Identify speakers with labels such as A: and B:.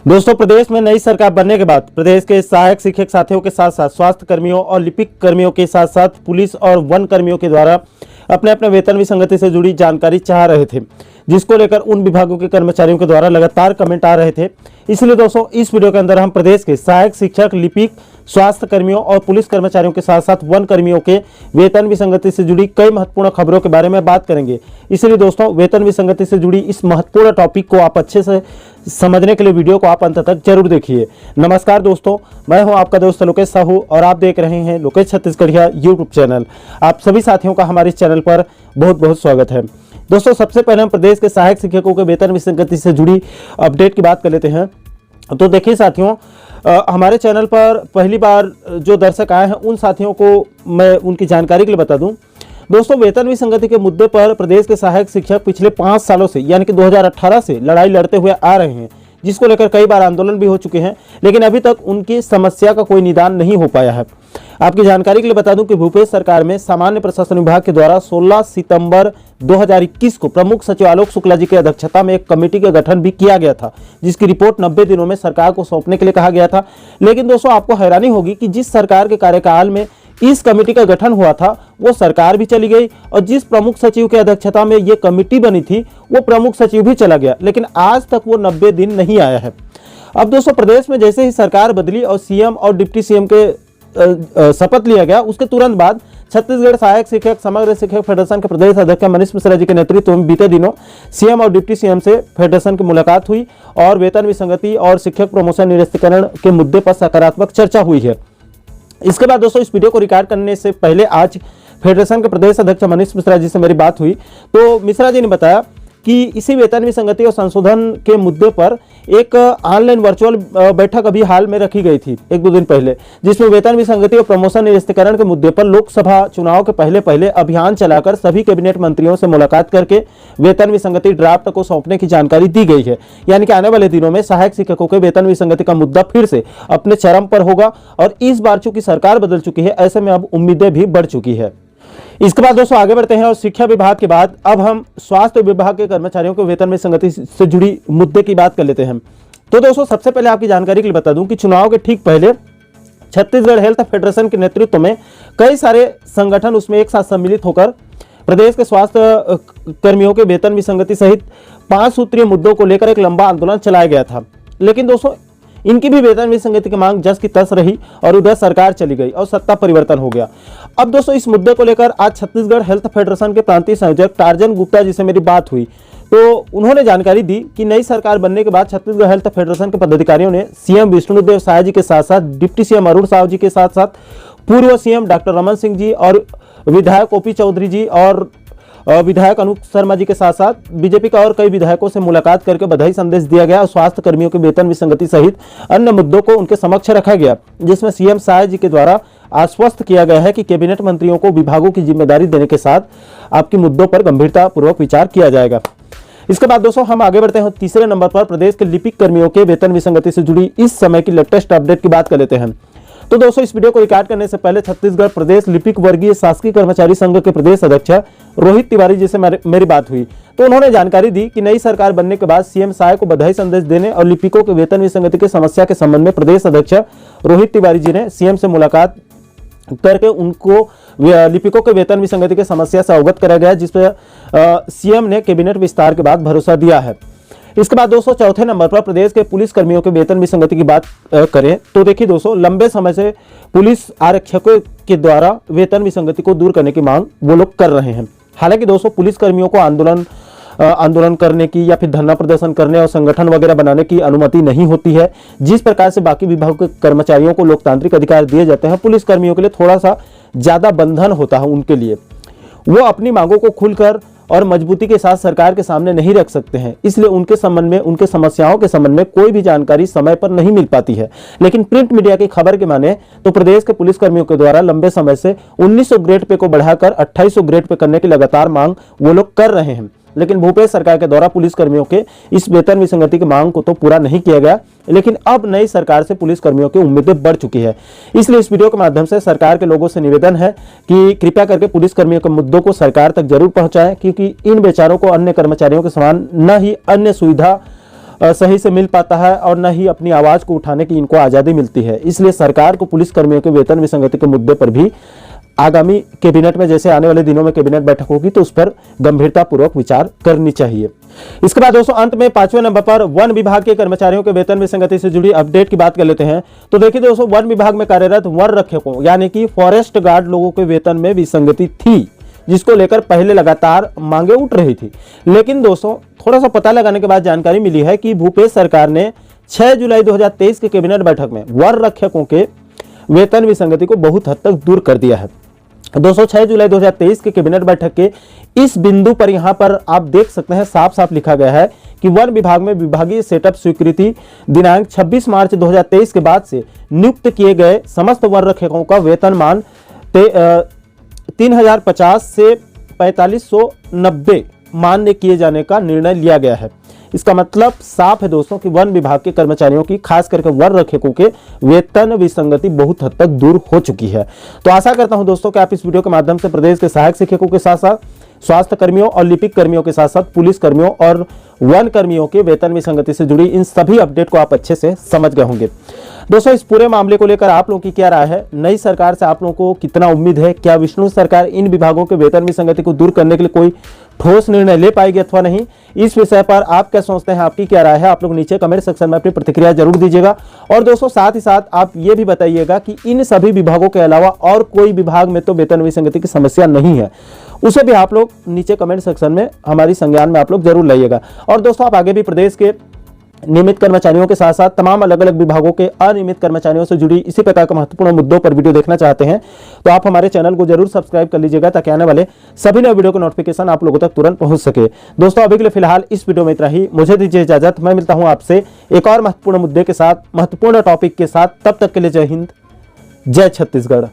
A: दोस्तों, प्रदेश में नई सरकार बनने के बाद प्रदेश के सहायक शिक्षक साथियों के साथ साथ स्वास्थ्य कर्मियों और लिपिक कर्मियों के साथ साथ पुलिस और वन कर्मियों के द्वारा अपने अपने वेतन विसंगति से जुड़ी जानकारी चाह रहे थे, जिसको लेकर उन विभागों के कर्मचारियों के द्वारा लगातार कमेंट आ रहे थे। इसलिए दोस्तों, इस वीडियो के अंदर हम प्रदेश के सहायक शिक्षक, लिपिक, स्वास्थ्य कर्मियों और पुलिस कर्मचारियों के साथ साथ वन कर्मियों के वेतन विसंगति से जुड़ी कई महत्वपूर्ण खबरों के बारे में बात करेंगे। इसलिए दोस्तों, वेतन विसंगति से जुड़ी इस महत्वपूर्ण टॉपिक को आप अच्छे से समझने के लिए वीडियो को आप अंत तक जरूर देखिए। नमस्कार दोस्तों, मैं हूं आपका दोस्त लोकेश साहू और आप देख रहे हैं लोकेश छत्तीसगढ़िया यूट्यूब चैनल। आप सभी साथियों का हमारे इस चैनल पर बहुत बहुत स्वागत है। दोस्तों, सबसे पहले हम प्रदेश के सहायक शिक्षकों के वेतन विसंगति से जुड़ी अपडेट की बात कर लेते हैं। तो देखिए साथियों, हमारे चैनल पर पहली बार जो दर्शक आए हैं उन साथियों को मैं उनकी जानकारी के लिए बता दूं। दोस्तों, वेतन विसंगति के मुद्दे पर प्रदेश के सहायक शिक्षक पिछले 5 सालों से यानी कि 2018 से लड़ाई लड़ते हुए आ रहे हैं, जिसको लेकर कई बार आंदोलन भी हो चुके हैं, लेकिन अभी तक उनकी समस्या का कोई निदान नहीं हो पाया है। आपकी जानकारी के लिए बता दूं कि भूपेश सरकार में सामान्य प्रशासन विभाग के द्वारा 16 सितंबर 2021 को प्रमुख सचिव आलोक शुक्ला जी की अध्यक्षता में एक कमेटी का गठन भी किया गया था, जिसकी रिपोर्ट 90 दिनों में सरकार को सौंपने के लिए कहा गया था। लेकिन दोस्तों, आपको हैरानी होगी कि जिस सरकार के कार्यकाल में इस कमेटी का गठन हुआ था वो सरकार भी चली गई और जिस प्रमुख सचिव की अध्यक्षता में ये कमेटी बनी थी वो प्रमुख सचिव भी चला गया, लेकिन आज तक वो 90 दिन नहीं आया है। अब दोस्तों, प्रदेश में जैसे ही सरकार बदली और सीएम और डिप्टी सीएम के शपथ लिया गया, उसके तुरंत बाद छत्तीसगढ़ सहायक शिक्षक समग्र शिक्षक फेडरेशन के प्रदेश अध्यक्ष मनीष मिश्रा जी के नेतृत्व में बीते दिनों सीएम और डिप्टी सीएम से फेडरेशन की मुलाकात हुई और वेतन विसंगति और शिक्षक प्रमोशन निरस्तीकरण के मुद्दे पर सकारात्मक चर्चा हुई है। इसके बाद दोस्तों, इस वीडियो को रिकॉर्ड करने से पहले आज फेडरेशन के प्रदेश अध्यक्ष मनीष मिश्रा जी से मेरी बात हुई, तो मिश्रा जी ने बताया कि इसी वेतन विसंगति और संशोधन के मुद्दे पर एक ऑनलाइन वर्चुअल बैठक अभी हाल में रखी गई थी 1-2 दिन पहले, जिसमें वेतन विसंगति और प्रमोशन निरस्तीकरण के मुद्दे पर लोकसभा चुनाव के पहले अभियान चलाकर सभी कैबिनेट मंत्रियों से मुलाकात करके वेतन विसंगति ड्राफ्ट को सौंपने की जानकारी दी गई है। यानी कि आने वाले दिनों में सहायक शिक्षकों के वेतन विसंगति का मुद्दा फिर से अपने चरम पर होगा और इस बार चूंकि सरकार बदल चुकी है, ऐसे में अब उम्मीदें भी बढ़ चुकी है। इसके बाद दोस्तों आगे बढ़ते हैं और शिक्षा विभाग के बाद अब हम स्वास्थ्य विभाग के कर्मचारियों के वेतन में संगति से जुड़ी मुद्दे की बात कर लेते हैं। तो दोस्तों, सबसे पहले आपकी जानकारी के लिए बता दूं कि चुनाव के ठीक पहले छत्तीसगढ़ हेल्थ फेडरेशन के नेतृत्व में कई सारे संगठन उसमें एक साथ सम्मिलित होकर प्रदेश के स्वास्थ्य कर्मियों के वेतन विसंगति सहित 5 सूत्रीय मुद्दों को लेकर एक लंबा आंदोलन चलाया गया था। लेकिन दोस्तों, इनकी भी वेतन विसंगति की मांग जस की तस रही और उधर सरकार चली गई और सत्ता परिवर्तन हो गया। अब दोस्तों, इस मुद्दे को लेकर आज छत्तीसगढ़ हेल्थ फेडरेशन के प्रांतीय संयोजक टार्जन गुप्ता जी से मेरी बात हुई, तो उन्होंने जानकारी दी कि नई सरकार बनने के बाद छत्तीसगढ़ हेल्थ फेडरेशन के पदाधिकारियों ने सीएम विष्णुदेव साय जी के साथ साथ डिप्टी सीएम अरुण साहू जी के साथ साथ पूर्व सीएम डॉक्टर रमन सिंह जी और विधायक ओपी चौधरी जी और विधायक अनूप शर्मा जी के साथ साथ बीजेपी का और कई विधायकों से मुलाकात करके बधाई संदेश दिया गया और स्वास्थ्य कर्मियों के वेतन विसंगति सहित अन्य मुद्दों को उनके समक्ष रखा गया, जिसमें सीएम साय जी के द्वारा आश्वस्त किया गया है कि कैबिनेट मंत्रियों को विभागों की जिम्मेदारी देने के साथ आपके मुद्दों पर गंभीरता पूर्वक विचार किया जाएगा। इसके बाद दोस्तों, हम आगे बढ़ते हैं तीसरे नंबर पर प्रदेश के लिपिक कर्मियों के वेतन विसंगति से जुड़ी इस समय की लेटेस्ट अपडेट की बात कर लेते हैं। तो दोस्तों, इस वीडियो को रिकॉर्ड करने से पहले छत्तीसगढ़ प्रदेश लिपिक वर्गीय शासकीय कर्मचारी संघ के प्रदेश अध्यक्ष रोहित तिवारी जी से मेरी बात हुई, तो उन्होंने जानकारी दी कि नई सरकार बनने के बाद सीएम साय को बधाई संदेश देने और लिपिकों के वेतन विसंगति की समस्या के संबंध में प्रदेश अध्यक्ष रोहित तिवारी जी ने सीएम से मुलाकात करके उनको लिपिकों के वेतन विसंगति की समस्या से अवगत कराया गया, जिसपे सीएम ने कैबिनेट विस्तार के बाद भरोसा दिया है। इसके बाद दोस्तों, चौथे नंबर पर प्रदेश के पुलिस कर्मियों के वेतन विसंगति की बात करें तो देखिए दोस्तों, लंबे समय से पुलिस आरक्षकों के द्वारा वेतन विसंगति को दूर करने की मांग वो लोग कर रहे हैं। हालांकि दोस्तों, पुलिस कर्मियों को आंदोलन करने की या फिर धरना प्रदर्शन करने और संगठन वगैरह बनाने की अनुमति नहीं होती है। जिस प्रकार से बाकी विभागों के कर्मचारियों को लोकतांत्रिक अधिकार दिए जाते हैं, पुलिस कर्मियों के लिए थोड़ा सा ज्यादा बंधन होता है। उनके लिए वो अपनी मांगों को खुलकर और मजबूती के साथ सरकार के सामने नहीं रख सकते हैं, इसलिए उनके संबंध में, उनके समस्याओं के संबंध में कोई भी जानकारी समय पर नहीं मिल पाती है। लेकिन प्रिंट मीडिया की खबर के माने तो प्रदेश के पुलिस कर्मियों के द्वारा लंबे समय से 1900 ग्रेड पे को बढ़ाकर 2800 ग्रेड पे करने की लगातार मांग वो लोग कर रहे हैं। लेकिन भूपेश सरकार के द्वारा पुलिस कर्मियों के इस वेतन विसंगति की मांग को तो पूरा नहीं किया गया, लेकिन अब नई सरकार से पुलिस कर्मियों की उम्मीदें बढ़ चुकी है। इसलिए इस वीडियो के माध्यम से सरकार के लोगों से निवेदन है कि कृपया करके पुलिस कर्मियों के मुद्दों को सरकार तक जरूर पहुंचाएं, क्योंकि इन बेचारों को अन्य कर्मचारियों के समान न ही अन्य सुविधा सही से मिल पाता है और न ही अपनी आवाज़ को उठाने की इनको आज़ादी मिलती है। इसलिए सरकार को पुलिस कर्मियों के वेतन विसंगति के मुद्दे पर भी आगामी कैबिनेट में, जैसे आने वाले दिनों में कैबिनेट बैठक होगी, तो उस पर गंभीरतापूर्वक विचार करनी चाहिए। इसके बाद दोस्तों अंत में 5वें नंबर पर वन विभाग के कर्मचारियों के वेतन विसंगति से जुड़ी अपडेट की बात कर लेते हैं। तो देखिए दोस्तों, वन विभाग में कार्यरत वन रक्षकों यानी कि फॉरेस्ट गार्ड लोगों के वेतन में विसंगति थी, जिसको लेकर पहले लगातार मांगे उठ रही थी। लेकिन दोस्तों थोड़ा सा पता लगाने के बाद जानकारी मिली है कि भूपेश सरकार ने 6 जुलाई 2023 के कैबिनेट बैठक में वन रक्षकों के वेतन विसंगति को बहुत हद तक दूर कर दिया है। दोस्तों 6 जुलाई 2023 के कैबिनेट बैठक के इस बिंदु पर यहां पर आप देख सकते हैं, साफ साफ लिखा गया है कि वन विभाग में विभागीय सेटअप स्वीकृति दिनांक 26 मार्च 2023 के बाद से नियुक्त किए गए समस्त वन रक्षकों का वेतनमान 3050 से 4590 मान्य किए जाने का निर्णय लिया गया है। इसका मतलब साफ है दोस्तों कि वन विभाग के कर्मचारियों की, खास करके वन रक्षकों के वेतन विसंगति बहुत हद तक दूर हो चुकी है। तो आशा करता हूं दोस्तों कि आप इस वीडियो के माध्यम से प्रदेश के सहायक शिक्षकों के साथ साथ स्वास्थ्य कर्मियों और लिपिक कर्मियों के साथ साथ पुलिस कर्मियों और वन कर्मियों के वेतन विसंगति से जुड़ी इन सभी अपडेट को आप अच्छे से समझ गए होंगे। दोस्तों इस पूरे मामले को लेकर आप लोगों की क्या राय है? नई सरकार से आप लोगों को कितना उम्मीद है? क्या विष्णु सरकार इन विभागों के वेतन विसंगति को दूर करने के लिए कोई ठोस निर्णय ले पाएगी अथवा नहीं? इस विषय पर आप क्या सोचते हैं? आपकी क्या राय है? आप लोग नीचे कमेंट सेक्शन में अपनी प्रतिक्रिया जरूर दीजिएगा। और दोस्तों साथ ही साथ आप ये भी बताइएगा कि इन सभी विभागों के अलावा और कोई विभाग में तो वेतन विसंगति की समस्या नहीं है, उसे भी आप लोग नीचे कमेंट सेक्शन में हमारी संज्ञान में आप लोग जरूर लाइएगा। और दोस्तों आप आगे भी प्रदेश के नियमित कर्मचारियों के साथ साथ तमाम अलग अलग विभागों के अनियमित कर्मचारियों से जुड़ी इसी प्रकार के महत्वपूर्ण मुद्दों पर वीडियो देखना चाहते हैं तो आप हमारे चैनल को जरूर सब्सक्राइब कर लीजिएगा, ताकि आने वाले सभी नए वीडियो के नोटिफिकेशन आप लोगों तक तुरंत पहुंच सके। दोस्तों अभी के लिए फिलहाल इस वीडियो में इतना ही, मुझे दीजिए इजाजत। मैं मिलता हूं आपसे एक और महत्वपूर्ण मुद्दे के साथ, महत्वपूर्ण टॉपिक के साथ। तब तक के लिए जय हिंद, जय छत्तीसगढ़।